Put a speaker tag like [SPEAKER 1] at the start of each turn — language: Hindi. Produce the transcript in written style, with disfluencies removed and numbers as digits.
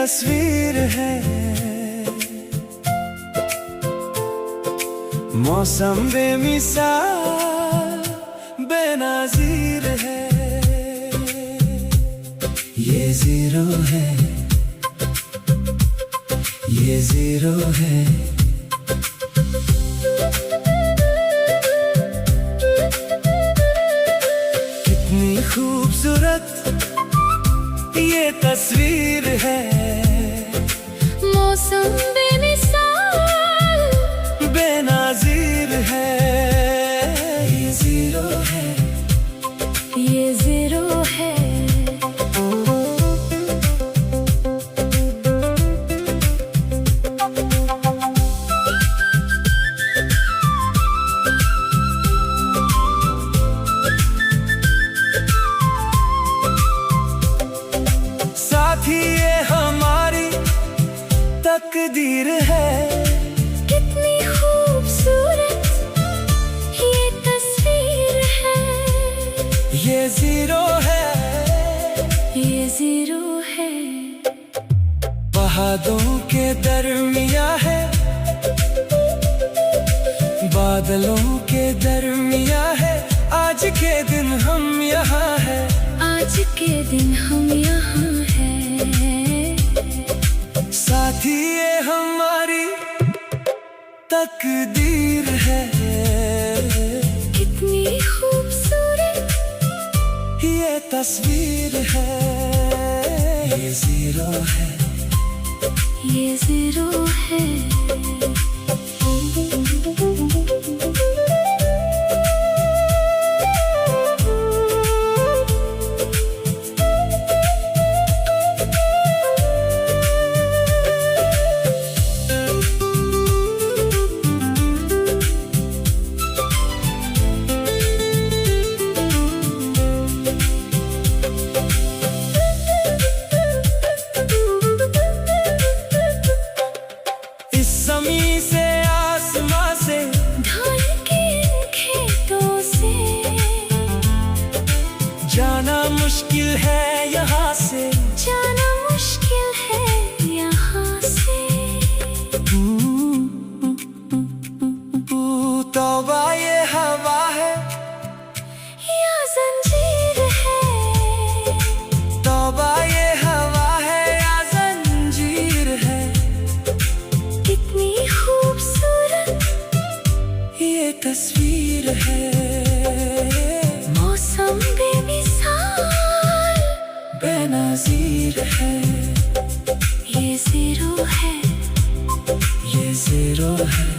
[SPEAKER 1] तस्वीर है, मौसम बेमिसाल बेनज़ीर है। ये ज़ीरो है, ये ज़ीरो है। कितनी खूबसूरत ये तस्वीर है,
[SPEAKER 2] मौसम बेमिसाल
[SPEAKER 1] बेनज़ीर है। ये ज़ीरो है,
[SPEAKER 2] ये ज़ीरो है।
[SPEAKER 1] साथी ये हमारी तकदीर है।
[SPEAKER 2] कितनी खूबसूरत ये तस्वीर है।
[SPEAKER 1] ये ज़ीरो है,
[SPEAKER 2] ये ज़ीरो है।
[SPEAKER 1] पहाड़ों के दरमिया है, बादलों के दरमिया है। आज के दिन हम यहाँ है,
[SPEAKER 2] आज के दिन हम यहाँ हैं।
[SPEAKER 1] साथी ये हमारी तकदीर है।
[SPEAKER 2] कितनी खूबसूरत
[SPEAKER 1] ये तस्वीर है। ये ज़ीरो है,
[SPEAKER 2] ये ज़ीरो है।
[SPEAKER 1] ज़मीं से आसमां से
[SPEAKER 2] ढल के इन खेतों से
[SPEAKER 1] जाना मुश्किल है यहाँ से।
[SPEAKER 2] जाना मुश्किल है यहाँ से।
[SPEAKER 1] तौबा ये हवा है
[SPEAKER 2] या जंजीर है।
[SPEAKER 1] तौबा ये हवा है या जंजीर है।
[SPEAKER 2] कितनी खूबसूरत
[SPEAKER 1] ये तस्वीर है,
[SPEAKER 2] मौसम बेमिसाल
[SPEAKER 1] बेनज़ीर है।
[SPEAKER 2] ये ज़ीरो है।
[SPEAKER 1] ये ज़ीरो है।